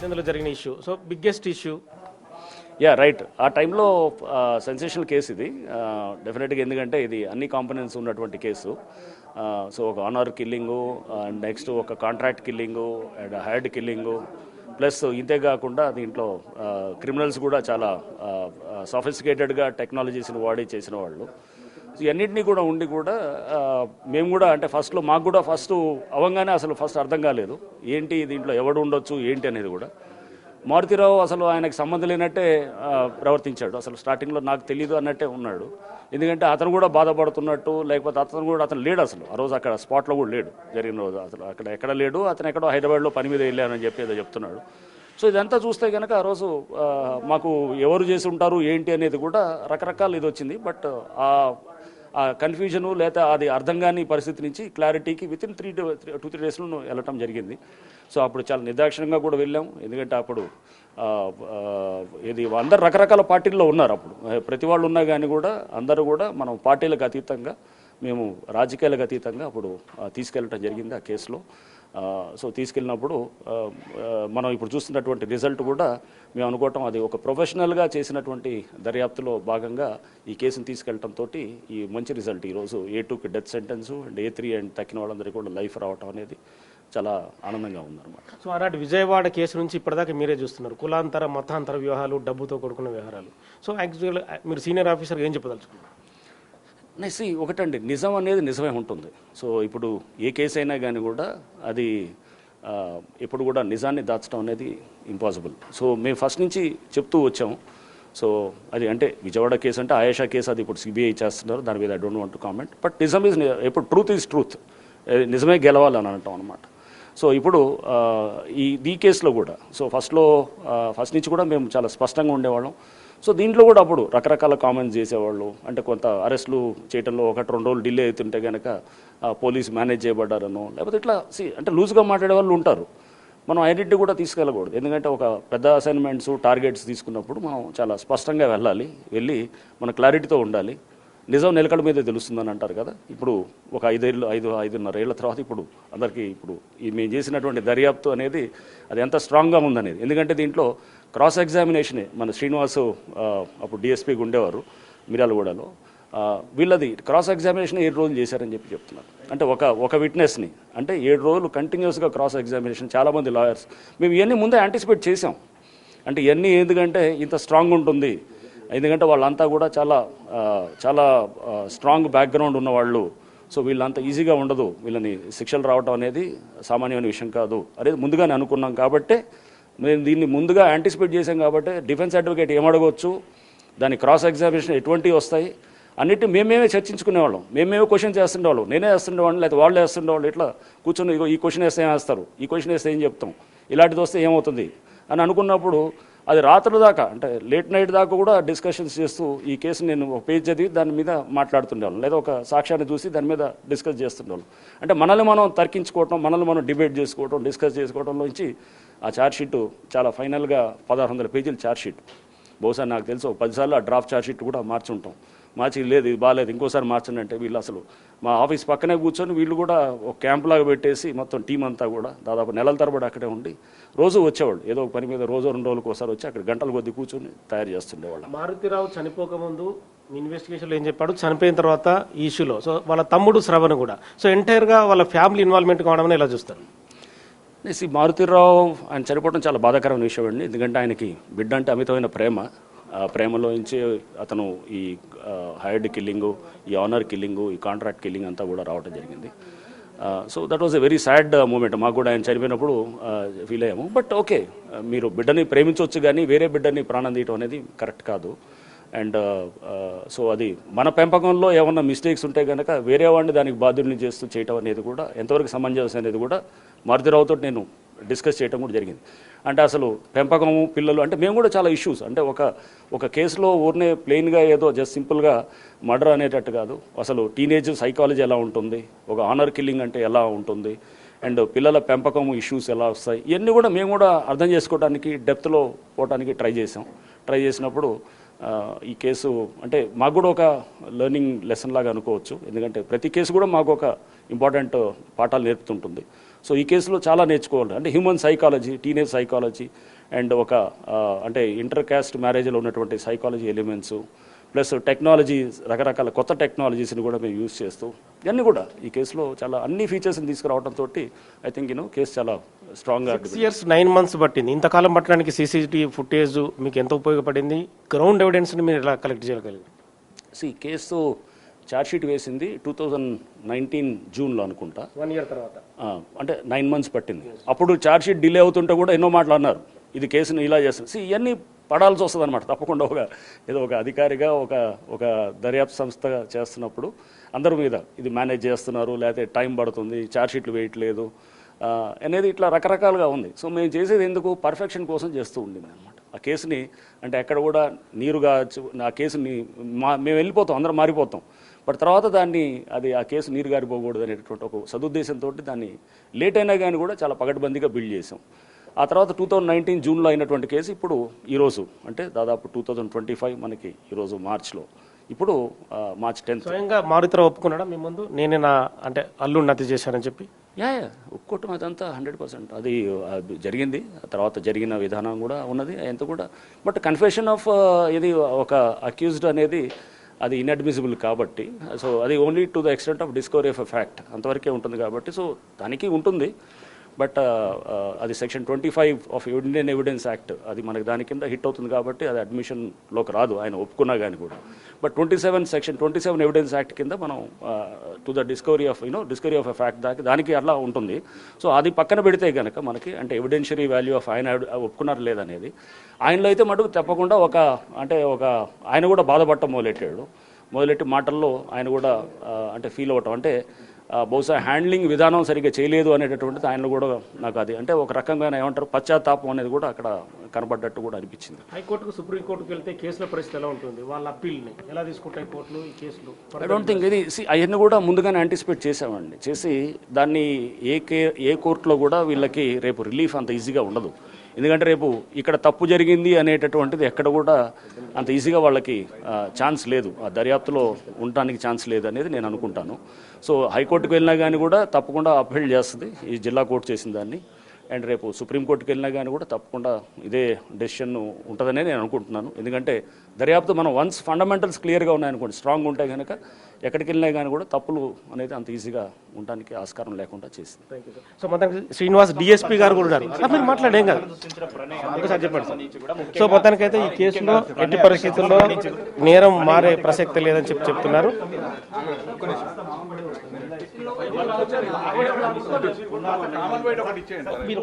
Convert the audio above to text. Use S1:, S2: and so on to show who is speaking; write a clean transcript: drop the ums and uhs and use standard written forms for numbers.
S1: ఇందులో జరిగిన issue so biggest issue.
S2: Yeah right. ఆ టైంలో సెన్సేషనల్ కేసు ఇది డెఫినెట్గా, ఎందుకంటే ఇది అన్ని కాంపోనెంట్స్ ఉన్నటువంటి కేసు. సో ఒక ఆనర్ కిల్లింగు, నెక్స్ట్ ఒక కాంట్రాక్ట్ కిల్లింగు అండ్ హైర్డ్ కిల్లింగు, ప్లస్ ఇంతే కాకుండా దీంట్లో క్రిమినల్స్ కూడా చాలా సఫిస్టికేటెడ్గా టెక్నాలజీస్ని వాడి చేసిన వాళ్ళు. ఇవన్నింటినీ కూడా ఉండి కూడా మేము కూడా అంటే ఫస్ట్లో మాకు కూడా ఫస్ట్ అవ్వగానే అసలు ఫస్ట్ అర్థం కాలేదు ఏంటి దీంట్లో ఎవడు ఉండొచ్చు ఏంటి అనేది కూడా. మారుతిరావు అసలు ఆయనకు సంబంధం లేనట్టే ప్రవర్తించాడు. అసలు స్టార్టింగ్లో నాకు తెలియదు అన్నట్టే ఉన్నాడు. ఎందుకంటే అతను కూడా బాధపడుతున్నట్టు, లేకపోతే అతను లేడు అసలు ఆ రోజు అక్కడ స్పాట్లో కూడా లేడు జరిగిన రోజు. అసలు అక్కడ ఎక్కడ లేడు, అతను ఎక్కడో హైదరాబాద్లో పని మీద వెళ్ళానని చెప్పి ఏదో చెప్తున్నాడు. సో ఇదంతా చూస్తే కనుక ఆ రోజు మాకు ఎవరు చేసి ఉంటారు ఏంటి అనేది కూడా రకరకాల ఇది వచ్చింది. బట్ ఆ కన్ఫ్యూజను లేదా అది అర్థం కాని పరిస్థితి నుంచి క్లారిటీకి వితిన్ 2-3 డేస్లో వెళ్ళటం జరిగింది. సో అప్పుడు చాలా నిర్దాక్షిణ్యంగా కూడా వెళ్ళాం. ఎందుకంటే అప్పుడు ఇది అందరు రకరకాల పార్టీల్లో ఉన్నారు. అప్పుడు ప్రతి వాళ్ళు ఉన్నా కానీ కూడా అందరూ కూడా మనం పార్టీలకు అతీతంగా, మేము రాజకీయాలకు అతీతంగా అప్పుడు తీసుకెళ్ళటం జరిగింది ఆ కేసులో. సో తీసుకెళ్ళినప్పుడు మనం ఇప్పుడు చూస్తున్నటువంటి రిజల్ట్ కూడా మేము అనుకోవటం అది ఒక ప్రొఫెషనల్గా చేసినటువంటి దర్యాప్తులో భాగంగా ఈ కేసును తీసుకెళ్ళటంతో ఈ మంచి రిజల్ట్ ఈరోజు A2కి death sentence and A3 and తక్కిన వాళ్ళందరికీ కూడా లైఫ్ రావటం అనేది చాలా ఆనందంగా ఉందన్నమాట.
S1: సో అలాంటి విజయవాడ కేసు నుంచి ఇప్పటిదాకా మీరే చూస్తున్నారు, కులాంతర మతాంతర వ్యవహారాలు, డబ్బుతో కూడుకున్న వ్యవహారాలు. సో యాక్చువల్గా మీరు సీనియర్ ఆఫీసర్గా ఏం చెప్పదలుచుకున్నారు?
S2: ఒకటండి, నిజం అనేది నిజమే ఉంటుంది. సో ఇప్పుడు ఏ కేసు అయినా కానీ కూడా అది ఎప్పుడు కూడా నిజాన్ని దాచడం అనేది ఇంపాసిబుల్. సో మేము ఫస్ట్ నుంచి చెప్తూ వచ్చాము. సో అది అంటే విజయవాడ కేసు అంటే ఆయేషా కేసు, అది ఇప్పుడు CBI చేస్తున్నారు, దాని మీద I don't want to comment. But నిజం ఈజ్ ఎప్పుడు ట్రూత్ ఈజ్ ట్రూత్, నిజమే గెలవాలని అంటాం అనమాట. సో ఇప్పుడు ఈ కేసులో కూడా ఫస్ట్ నుంచి కూడా మేము చాలా స్పష్టంగా ఉండేవాళ్ళం. సో దీంట్లో కూడా అప్పుడు రకరకాల కామెంట్స్ చేసేవాళ్ళు. అంటే కొంత అరెస్టులు చేయడంలో 1-2 రోజులు డిలే అవుతుంటే కనుక పోలీసు మేనేజ్ చేయబడ్డారనో, లేకపోతే ఇట్లా అంటే లూజ్గా మాట్లాడే వాళ్ళు ఉంటారు. మనం ఐడెంటిటీ కూడా తీసుకెళ్ళకూడదు. ఎందుకంటే ఒక పెద్ద అసైన్మెంట్స్, టార్గెట్స్ తీసుకున్నప్పుడు మనం చాలా స్పష్టంగా వెళ్ళి మన క్లారిటీతో ఉండాలి. నిజం నిలకడ మీద తెలుస్తుందని అంటారు కదా. ఇప్పుడు ఒక 5-5.5 ఏళ్ల తర్వాత ఇప్పుడు అందరికీ ఇప్పుడు మేము చేసినటువంటి దర్యాప్తు అనేది అది ఎంత స్ట్రాంగ్గా ఉందనేది. ఎందుకంటే దీంట్లో క్రాస్ ఎగ్జామినేషనే మన శ్రీనివాసు అప్పుడు DSPగా ఉండేవారు మిర్యాలగూడలో. వీళ్ళది క్రాస్ ఎగ్జామినేషన్ 7 రోజులు చేశారని చెప్తున్నారు. అంటే ఒక విట్నెస్ని అంటే 7 రోజులు కంటిన్యూస్గా క్రాస్ ఎగ్జామినేషన్. చాలామంది లాయర్స్ మేము ఇవన్నీ ముందే యాంటిసిపేట్ చేసాం. అంటే ఇవన్నీ ఎందుకంటే ఇంత స్ట్రాంగ్ ఉంటుంది, ఎందుకంటే వాళ్ళంతా కూడా చాలా స్ట్రాంగ్ బ్యాక్గ్రౌండ్ ఉన్నవాళ్ళు. సో వీళ్ళంతా ఈజీగా ఉండదు, వీళ్ళని శిక్షలు రావటం అనేది సామాన్యమైన విషయం కాదు అనేది ముందుగానే అనుకున్నాం. కాబట్టి మేము దీన్ని ముందుగా యాంటిసిపేట్ చేసాం. కాబట్టి డిఫెన్స్ అడ్వకేట్ ఏమడగవచ్చు, దాని క్రాస్ ఎగ్జామినేషన్ ఎటువంటివి వస్తాయి అన్నిటి మేమేమే చర్చించుకునేవాళ్ళం. మేమేమే క్వశ్చన్ చేస్తుండేవాళ్ళం. నేనే వేస్తుండేవాళ్ళం, లేకపోతే వాళ్ళే వేస్తుండేవాళ్ళు. ఇట్లా కూర్చొని ఈ క్వశ్చన్ వేస్తే ఏం వేస్తారు, ఈ క్వశ్చన్ వేస్తే ఏం చెప్తాం, ఇలాంటిది వస్తే ఏమవుతుంది అని అనుకున్నప్పుడు అది రాత్రుల దాకా అంటే లేట్ నైట్ దాకా కూడా డిస్కషన్స్ చేస్తూ ఈ కేసు నేను ఒక పేజ్ చదివి దాని మీద మాట్లాడుతుండేవాళ్ళం, లేదా ఒక సాక్ష్యాన్ని చూసి దాని మీద డిస్కస్ చేస్తుండేవాళ్ళం. అంటే మనల్ని మనం తర్కించుకోవటం, మనల్ని మనం డిబేట్ చేసుకోవటం, డిస్కస్ చేసుకోవడంలోంచి ఆ ఛార్జ్షీట్ చాలా ఫైనల్గా 1600 పేజీల ఛార్జ్షీట్. బహుశా నాకు తెలిసి ఒక 10 సార్లు ఆ డ్రాఫ్ట్ ఛార్జ్షీట్ కూడా మార్చుంటాం. మార్చి లేదు ఇది బాగాలేదు ఇంకోసారి మార్చండి అంటే వీళ్ళు అసలు మా ఆఫీస్ పక్కనే కూర్చొని వీళ్ళు కూడా ఒక క్యాంప్ లాగా పెట్టేసి మొత్తం టీం అంతా కూడా దాదాపు నెలల తరబడి అక్కడే ఉండి రోజు వచ్చేవాళ్ళు. ఏదో ఒక పని మీద 2 రోజులకు ఒకసారి వచ్చి అక్కడ గంటల కొద్దీ కూర్చొని తయారు చేస్తుండేవాళ్ళు.
S1: మారుతిరావు చనిపోకముందు ఇన్వెస్టిగేషన్లో ఏం చెప్పాడు, చనిపోయిన తర్వాత ఈ ఇష్యూలో సో వాళ్ళ తమ్ముడు శ్రవణ్ కూడా సో ఎంటైర్గా వాళ్ళ ఫ్యామిలీ ఇన్వాల్వ్మెంట్ కావడం ఎలా చూస్తారు?
S2: మారుతిరావు ఆయన చనిపోవడం చాలా బాధాకరమైన విషయం అండి. ఎందుకంటే ఆయనకి బిడ్డ అంటే అమితమైన ప్రేమ. ప్రేమలో నుంచి అతను ఈ హైర్డ్ కిల్లింగు, ఈ ఆనర్ కిల్లింగు, ఈ కాంట్రాక్ట్ కిల్లింగ్ అంతా కూడా రావడం జరిగింది. So that was a very sad moment. మాకు కూడా ఆయన చనిపోయినప్పుడు ఫీల్ అయ్యాము. బట్ ఓకే, మీరు బిడ్డని ప్రేమించవచ్చు కానీ వేరే బిడ్డని ప్రాణం తీయటం అనేది కరెక్ట్ కాదు. అండ్ సో అది మన పెంపకంలో ఏమన్నా మిస్టేక్స్ ఉంటే కనుక వేరే వాడిని దానికి బాధ్యుల్ని చేస్తూ చేయటం అనేది కూడా ఎంతవరకు సమంజసం అనేది కూడా మారుతిరావుతో నేను డిస్కస్ చేయడం కూడా జరిగింది. అంటే అసలు పెంపకము, పిల్లలు అంటే మేము కూడా చాలా ఇష్యూస్ అంటే ఒక కేసులో ఊరినే ప్లెయిన్గా ఏదో జస్ట్ సింపుల్గా మర్డర్ అనేటట్టు కాదు. అసలు టీనేజ్ సైకాలజీ ఎలా ఉంటుంది, ఒక ఆనర్ కిల్లింగ్ అంటే ఎలా ఉంటుంది, అండ్ పిల్లల పెంపకం ఇష్యూస్ ఎలా వస్తాయి, ఇవన్నీ కూడా మేము కూడా అర్థం చేసుకోవడానికి డెప్త్లో పోవడానికి ట్రై చేసినప్పుడు ఈ కేసు అంటే మాకు కూడా ఒక లెర్నింగ్ లెసన్ లాగా అనుకోవచ్చు. ఎందుకంటే ప్రతి కేసు కూడా మాకు ఒక ఇంపార్టెంట్ పాఠాలు నేర్పుతుంటుంది. సో ఈ కేసులో చాలా నేర్చుకోవాలి, అంటే human psychology, teenage psychology and ఒక అంటే ఇంటర్ కాస్ట్ మ్యారేజ్లో ఉన్నటువంటి సైకాలజీ ఎలిమెంట్స్ ప్లస్ టెక్నాలజీ, రకరకాల కొత్త టెక్నాలజీస్ని కూడా మేము యూజ్ చేస్తూ ఇవన్నీ కూడా ఈ కేసులో చాలా అన్ని ఫీచర్స్ని తీసుకురావడంతో ఐ థింక్ కేసు చాలా స్ట్రాంగ్గా
S1: 6 years 9 months పట్టింది. ఇంతకాలం పట్టడానికి సీసీటీవీ ఫుటేజ్ మీకు ఎంత ఉపయోగపడింది? గ్రౌండ్ ఎవిడెన్స్ని మీరు ఎలా కలెక్ట్ చేయగలిగారు?
S2: కేసు ఛార్జ్షీట్ వేసింది 2019 జూన్లో అనుకుంటా,
S1: 1 year తర్వాత,
S2: అంటే 9 months పట్టింది. అప్పుడు ఛార్జ్షీట్ డిలే అవుతుంటే కూడా ఎన్నో మాటలు అన్నారు, ఇది కేసును ఇలా చేస్తుంది. ఇవన్నీ పడాల్సి వస్తుంది అనమాట తప్పకుండా. ఏదో ఒక అధికారిగా ఒక దర్యాప్తు సంస్థ చేస్తున్నప్పుడు అందరి మీద ఇది మేనేజ్ చేస్తున్నారు, లేకపోతే టైం పడుతుంది, ఛార్జ్షీట్లు వేయట్లేదు అనేది ఇట్లా రకరకాలుగా ఉంది. సో మేము చేసేది ఎందుకు, పర్ఫెక్షన్ కోసం చేస్తూ ఉండింది అనమాట. ఆ కేసుని అంటే ఎక్కడ కూడా నీరుగా ఆ కేసుని మేము వెళ్ళిపోతాం, అందరం మారిపోతాం, బట్ తర్వాత దాన్ని ఆ కేసు నీరు గారిపోకూడదు అనేటటువంటి ఒక సదుద్దేశంతో దాన్ని లేట్ అయినా కానీ కూడా చాలా పగడ్బందీగా బిల్డ్ చేసాం. ఆ తర్వాత 2019 జూన్లో అయినటువంటి కేసు ఇప్పుడు ఈరోజు అంటే దాదాపు 2025 మనకి ఈరోజు మార్చ్లో, ఇప్పుడు మార్చ్ 10th.
S1: స్వయంగా మారుతర ఒప్పుకున్నాడా మీ ముందు, నేనే నా అంటే అల్లుడిని హత్య చేశానని చెప్పి?
S2: యా ఒప్పుకోవటం అదంతా 100% అది జరిగింది. తర్వాత జరిగిన విధానం కూడా ఉన్నది ఎంత కూడా, బట్ కన్ఫెషన్ ఆఫ్ ఇది ఒక అక్యూజ్డ్ అనేది అది ఇన్అడ్మిసిబుల్ కాబట్టి, సో అది only to the extent of discovery of a fact అంతవరకే ఉంటుంది కాబట్టి, సో దానికి ఉంటుంది. బట్ అది section 25 of Indian evidence act అది మనకి దాని కింద హిట్ అవుతుంది కాబట్టి అది అడ్మిషన్లోకి రాదు ఆయన ఒప్పుకున్నా కానీ కూడా. బట్ సెక్షన్ 27 ఎవిడెన్స్ యాక్ట్ కింద మనం to the discovery of a fact దానికి అలా ఉంటుంది. సో అది పక్కన పెడితే కనుక మనకి అంటే ఎవిడెన్షియరీ వాల్యూ ఆఫ్ ఆయన ఒప్పుకున్నారు లేదనేది, ఆయనలో అయితే మటుకు తప్పకుండా ఆయన కూడా బాధపడటం మొదలెట్టి మాటల్లో ఆయన కూడా అంటే ఫీల్ అవ్వటం, అంటే బహుశా హ్యాండ్లింగ్ విధానం సరిగ్గా చేయలేదు అనేటటువంటిది ఆయనలో కూడా నాకు అది అంటే ఒక రకంగా ఏమంటారు పశ్చాత్తాపం అనేది కూడా అక్కడ కనబడ్డట్టు కూడా అనిపించింది.
S1: హైకోర్టుకు సుప్రీంకోర్టుకు వెళ్తే కేసుల పరిస్థితి ఎలా ఉంటుంది, వాళ్ళ అప్పీల్ని ఎలా తీసుకుంటాయి కోర్టులు ఈ కేసులు?
S2: ఐ డోంట్ థింక్ ఇది అవన్నీ కూడా ముందుగానే యాంటిసిపేట్ చేసామండి, చేసి దాన్ని ఏ కోర్టులో కూడా వీళ్ళకి రేపు రిలీఫ్ అంత ఈజీగా ఉండదు. ఎందుకంటే రేపు ఇక్కడ తప్పు జరిగింది అనేటటువంటిది ఎక్కడ కూడా అంత ఈజీగా వాళ్ళకి ఛాన్స్ లేదు, ఆ దర్యాప్తులో ఉండడానికి ఛాన్స్ లేదు అనేది నేను అనుకుంటాను. సో హైకోర్టుకు వెళ్ళినా కానీ కూడా తప్పకుండా అప్పీల్ చేస్తుంది ఈ జిల్లా కోర్టు చేసిన దాన్ని, అండ్ రేపు సుప్రీంకోర్టుకు వెళ్ళినా కానీ కూడా తప్పకుండా ఇదే డెసిషన్ ఉంటుందనే నేను అనుకుంటున్నాను. ఎందుకంటే దర్యాప్తు మనం వన్స్ ఫండమెంటల్స్ క్లియర్గా ఉన్నాయనుకోండి, స్ట్రాంగ్ ఉంటే కనుక ఎక్కడికి వెళ్ళినా కానీ కూడా తప్పులు అనేది అంత ఈజీగా ఉండడానికి ఆస్కారం లేకుండా చేసింది.
S1: సో మొత్తానికి శ్రీనివాస్ డిఎస్పీ గారు కూడా ఉన్నారు, మీరు మాట్లాడేం కాదు చెప్పండి. సో మొత్తానికైతే ఈ కేసులో ఎట్టి పరిస్థితుల్లో నేరం మారే ప్రసక్తి లేదని చెప్తున్నారు. మీరు